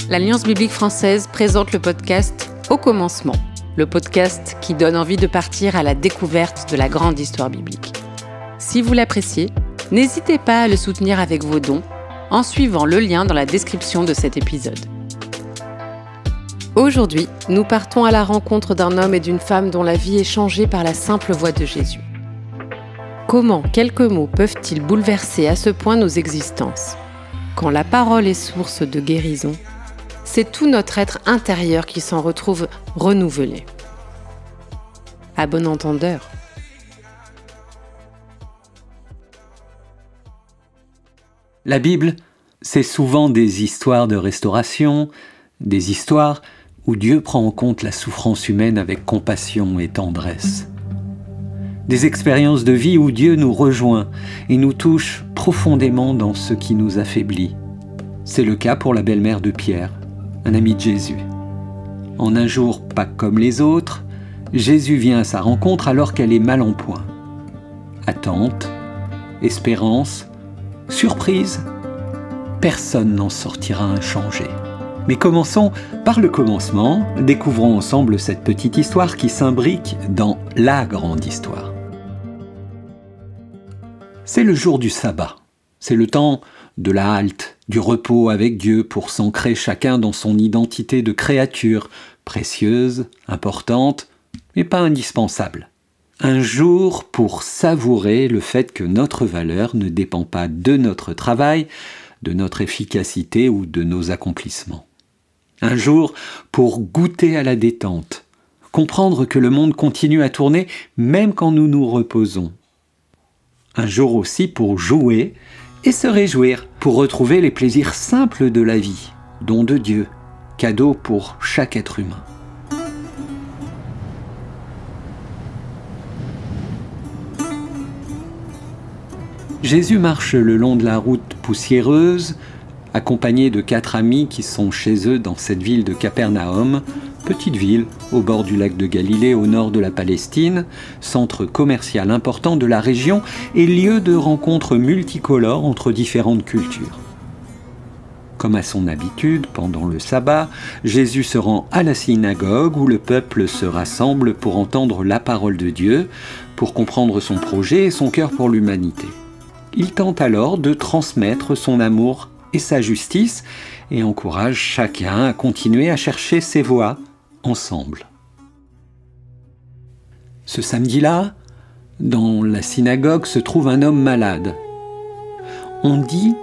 l'Alliance biblique française présente le podcast Au commencement, le podcast qui donne envie de partir à la découverte de la grande histoire biblique. Si vous l'appréciez, n'hésitez pas à le soutenir avec vos dons en suivant le lien dans la description de cet épisode. Aujourd'hui, nous partons à la rencontre d'un homme et d'une femme dont la vie est changée par la simple voix de Jésus. Comment quelques mots peuvent-ils bouleverser à ce point nos existences ? Quand la parole est source de guérison, c'est tout notre être intérieur qui s'en retrouve renouvelé. À bon entendeur. La Bible, c'est souvent des histoires de restauration, des histoires où Dieu prend en compte la souffrance humaine avec compassion et tendresse. Des expériences de vie où Dieu nous rejoint et nous touche profondément dans ce qui nous affaiblit. C'est le cas pour la belle-mère de Pierre, un ami de Jésus. En un jour pas comme les autres, Jésus vient à sa rencontre alors qu'elle est mal en point. Attente, espérance, surprise, personne n'en sortira inchangé. Mais commençons par le commencement, découvrons ensemble cette petite histoire qui s'imbrique dans la grande histoire. C'est le jour du sabbat, c'est le temps de la halte, du repos avec Dieu pour s'ancrer chacun dans son identité de créature, précieuse, importante, mais pas indispensable. Un jour pour savourer le fait que notre valeur ne dépend pas de notre travail, de notre efficacité ou de nos accomplissements. Un jour pour goûter à la détente, comprendre que le monde continue à tourner même quand nous nous reposons. Un jour aussi pour jouer et se réjouir, pour retrouver les plaisirs simples de la vie, don de Dieu, cadeau pour chaque être humain. Jésus marche le long de la route poussiéreuse, accompagné de 4 amis qui sont chez eux dans cette ville de Capernaum, petite ville au bord du lac de Galilée au nord de la Palestine, centre commercial important de la région et lieu de rencontres multicolores entre différentes cultures. Comme à son habitude, pendant le sabbat, Jésus se rend à la synagogue où le peuple se rassemble pour entendre la parole de Dieu, pour comprendre son projet et son cœur pour l'humanité. Il tente alors de transmettre son amour et sa justice et encourage chacun à continuer à chercher ses voies ensemble. Ce samedi-là, dans la synagogue se trouve un homme malade. On dit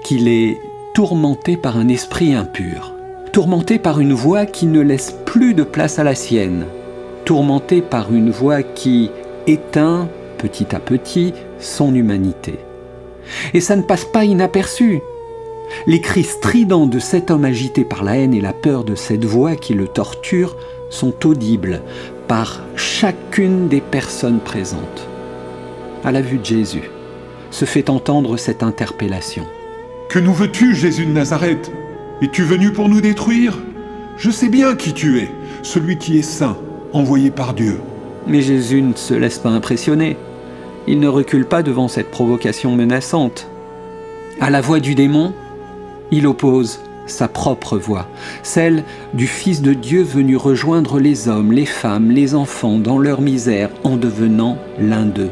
qu'il est tourmenté par un esprit impur, tourmenté par une voix qui ne laisse plus de place à la sienne, tourmenté par une voix qui éteint petit à petit son humanité. Et ça ne passe pas inaperçu. Les cris stridents de cet homme agité par la haine et la peur de cette voix qui le torture sont audibles par chacune des personnes présentes. À la vue de Jésus, se fait entendre cette interpellation. « Que nous veux-tu, Jésus de Nazareth? Es-tu venu pour nous détruire? Je sais bien qui tu es, celui qui est saint, envoyé par Dieu. » Mais Jésus ne se laisse pas impressionner. Il ne recule pas devant cette provocation menaçante. À la voix du démon, il oppose sa propre voix, celle du Fils de Dieu venu rejoindre les hommes, les femmes, les enfants dans leur misère en devenant l'un d'eux.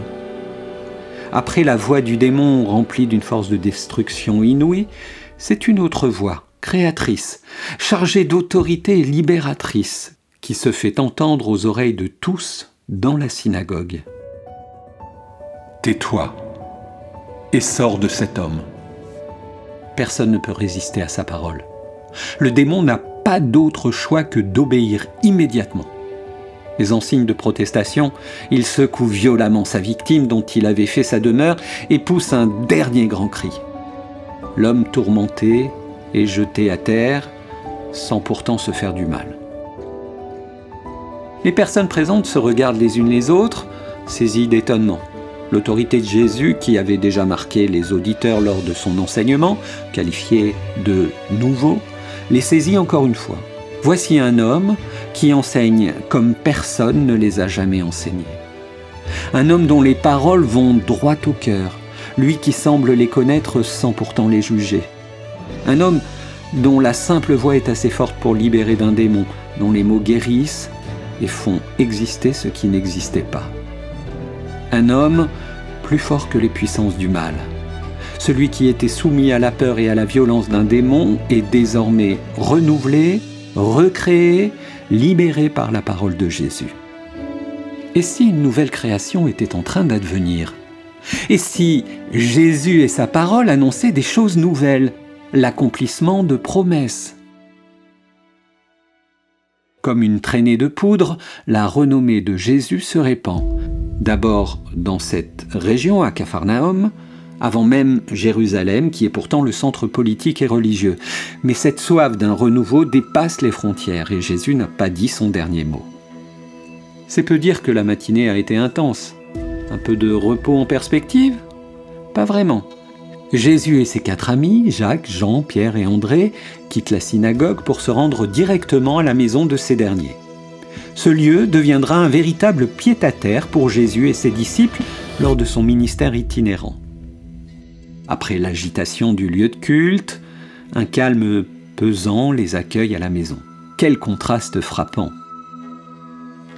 Après la voix du démon remplie d'une force de destruction inouïe, c'est une autre voix, créatrice, chargée d'autorité et libératrice, qui se fait entendre aux oreilles de tous dans la synagogue. « Tais-toi et sors de cet homme. » Personne ne peut résister à sa parole. Le démon n'a pas d'autre choix que d'obéir immédiatement. Mais en signe de protestation, il secoue violemment sa victime dont il avait fait sa demeure et pousse un dernier grand cri. L'homme tourmenté est jeté à terre sans pourtant se faire du mal. Les personnes présentes se regardent les unes les autres, saisies d'étonnement. L'autorité de Jésus, qui avait déjà marqué les auditeurs lors de son enseignement, qualifié de « nouveau », les saisit encore une fois. Voici un homme qui enseigne comme personne ne les a jamais enseignés. Un homme dont les paroles vont droit au cœur, lui qui semble les connaître sans pourtant les juger. Un homme dont la simple voix est assez forte pour libérer d'un démon, dont les mots guérissent et font exister ce qui n'existait pas. Un homme plus fort que les puissances du mal. Celui qui était soumis à la peur et à la violence d'un démon est désormais renouvelé, recréé, libéré par la parole de Jésus. Et si une nouvelle création était en train d'advenir? Et si Jésus et sa parole annonçaient des choses nouvelles, l'accomplissement de promesses? Comme une traînée de poudre, la renommée de Jésus se répand. D'abord dans cette région, à Capharnaüm, avant même Jérusalem, qui est pourtant le centre politique et religieux. Mais cette soif d'un renouveau dépasse les frontières et Jésus n'a pas dit son dernier mot. C'est peu dire que la matinée a été intense. Un peu de repos en perspective? Pas vraiment. Jésus et ses 4 amis, Jacques, Jean, Pierre et André, quittent la synagogue pour se rendre directement à la maison de ces derniers. Ce lieu deviendra un véritable pied-à-terre pour Jésus et ses disciples lors de son ministère itinérant. Après l'agitation du lieu de culte, un calme pesant les accueille à la maison. Quel contraste frappant!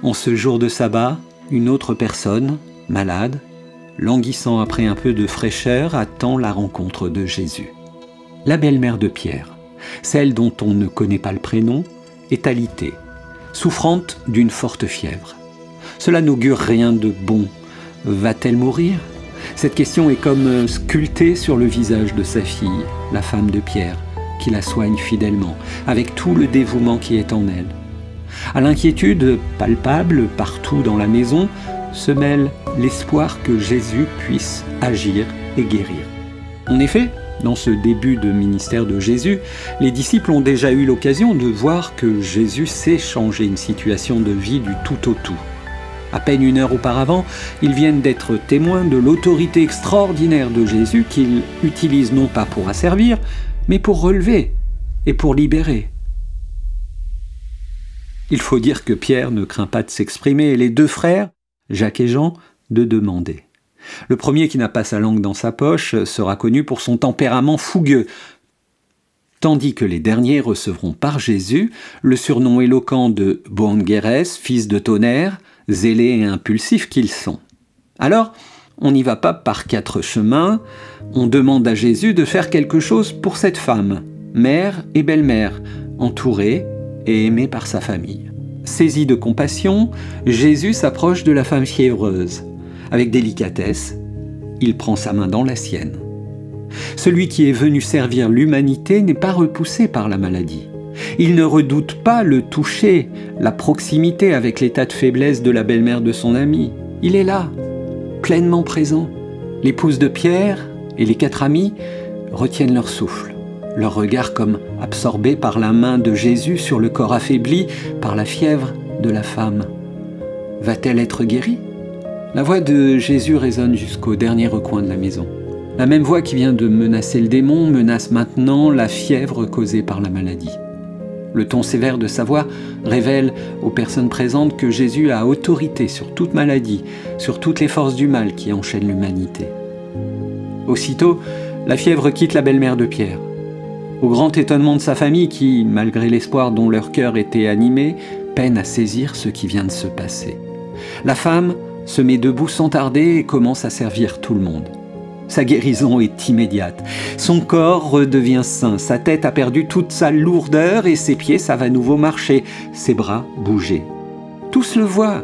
En ce jour de sabbat, une autre personne, malade, languissant après un peu de fraîcheur, attend la rencontre de Jésus. La belle-mère de Pierre, celle dont on ne connaît pas le prénom, est alitée, souffrante d'une forte fièvre. Cela n'augure rien de bon. Va-t-elle mourir? Cette question est comme sculptée sur le visage de sa fille, la femme de Pierre, qui la soigne fidèlement, avec tout le dévouement qui est en elle. À l'inquiétude palpable partout dans la maison se mêle l'espoir que Jésus puisse agir et guérir. En effet, dans ce début de ministère de Jésus, les disciples ont déjà eu l'occasion de voir que Jésus sait changer une situation de vie du tout au tout. À peine 1 heure auparavant, ils viennent d'être témoins de l'autorité extraordinaire de Jésus qu'il utilise non pas pour asservir, mais pour relever et pour libérer. Il faut dire que Pierre ne craint pas de s'exprimer et les 2 frères, Jacques et Jean, de demander. Le premier qui n'a pas sa langue dans sa poche sera connu pour son tempérament fougueux, tandis que les derniers recevront par Jésus le surnom éloquent de Boanerges, fils de tonnerre, zélés et impulsifs qu'ils sont. Alors, on n'y va pas par 4 chemins, on demande à Jésus de faire quelque chose pour cette femme, mère et belle-mère, entourée et aimée par sa famille. Saisi de compassion, Jésus s'approche de la femme fiévreuse. Avec délicatesse, il prend sa main dans la sienne. Celui qui est venu servir l'humanité n'est pas repoussé par la maladie. Il ne redoute pas le toucher, la proximité avec l'état de faiblesse de la belle-mère de son ami. Il est là, pleinement présent. L'épouse de Pierre et les 4 amis retiennent leur souffle, leur regard comme absorbé par la main de Jésus sur le corps affaibli par la fièvre de la femme. Va-t-elle être guérie? La voix de Jésus résonne jusqu'au dernier recoin de la maison. La même voix qui vient de menacer le démon menace maintenant la fièvre causée par la maladie. Le ton sévère de sa voix révèle aux personnes présentes que Jésus a autorité sur toute maladie, sur toutes les forces du mal qui enchaînent l'humanité. Aussitôt, la fièvre quitte la belle-mère de Pierre. Au grand étonnement de sa famille qui, malgré l'espoir dont leur cœur était animé, peine à saisir ce qui vient de se passer. La femme se met debout sans tarder et commence à servir tout le monde. Sa guérison est immédiate. Son corps redevient sain, sa tête a perdu toute sa lourdeur et ses pieds savent à nouveau marcher, ses bras bouger. Tous le voient.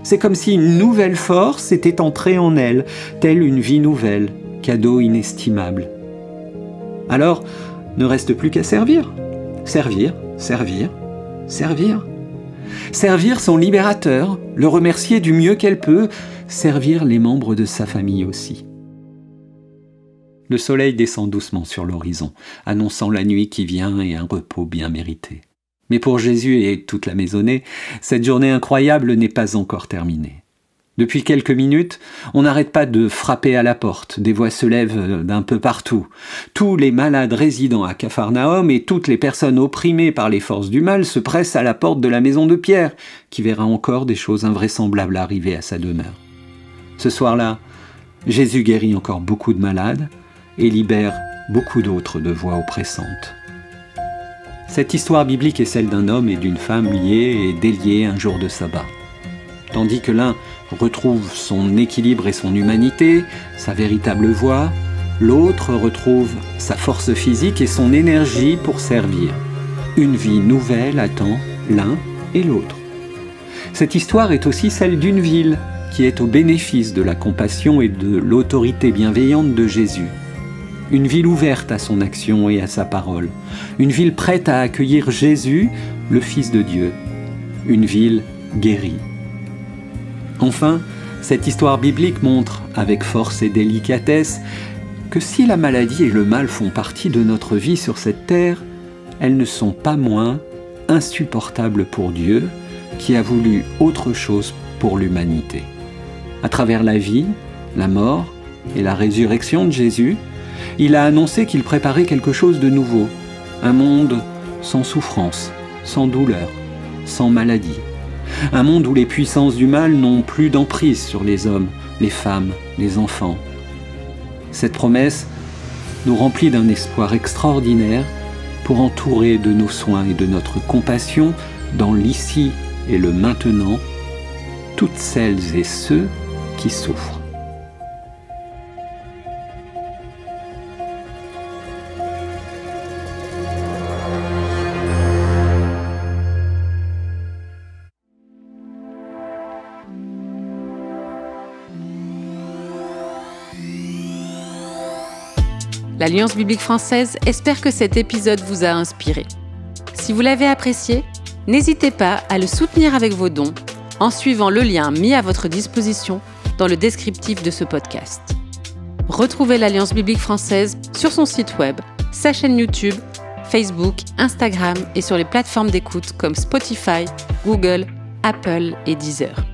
C'est comme si une nouvelle force était entrée en elle, telle une vie nouvelle, cadeau inestimable. Alors, ne reste plus qu'à servir. Servir, servir, servir. Servir son libérateur, le remercier du mieux qu'elle peut, servir les membres de sa famille aussi. Le soleil descend doucement sur l'horizon, annonçant la nuit qui vient et un repos bien mérité. Mais pour Jésus et toute la maisonnée, cette journée incroyable n'est pas encore terminée. Depuis quelques minutes, on n'arrête pas de frapper à la porte, des voix se lèvent d'un peu partout. Tous les malades résidant à Capharnaüm et toutes les personnes opprimées par les forces du mal se pressent à la porte de la maison de Pierre, qui verra encore des choses invraisemblables arriver à sa demeure. Ce soir-là, Jésus guérit encore beaucoup de malades, et libère beaucoup d'autres de voix oppressantes. Cette histoire biblique est celle d'un homme et d'une femme liés et déliés un jour de sabbat. Tandis que l'un retrouve son équilibre et son humanité, sa véritable voie, l'autre retrouve sa force physique et son énergie pour servir. Une vie nouvelle attend l'un et l'autre. Cette histoire est aussi celle d'une ville qui est au bénéfice de la compassion et de l'autorité bienveillante de Jésus. Une ville ouverte à son action et à sa parole. Une ville prête à accueillir Jésus, le Fils de Dieu. Une ville guérie. Enfin, cette histoire biblique montre, avec force et délicatesse, que si la maladie et le mal font partie de notre vie sur cette terre, elles ne sont pas moins insupportables pour Dieu, qui a voulu autre chose pour l'humanité. À travers la vie, la mort et la résurrection de Jésus, il a annoncé qu'il préparait quelque chose de nouveau, un monde sans souffrance, sans douleur, sans maladie. Un monde où les puissances du mal n'ont plus d'emprise sur les hommes, les femmes, les enfants. Cette promesse nous remplit d'un espoir extraordinaire pour entourer de nos soins et de notre compassion dans l'ici et le maintenant toutes celles et ceux qui souffrent. L'Alliance biblique française espère que cet épisode vous a inspiré. Si vous l'avez apprécié, n'hésitez pas à le soutenir avec vos dons en suivant le lien mis à votre disposition dans le descriptif de ce podcast. Retrouvez l'Alliance biblique française sur son site web, sa chaîne YouTube, Facebook, Instagram et sur les plateformes d'écoute comme Spotify, Google, Apple et Deezer.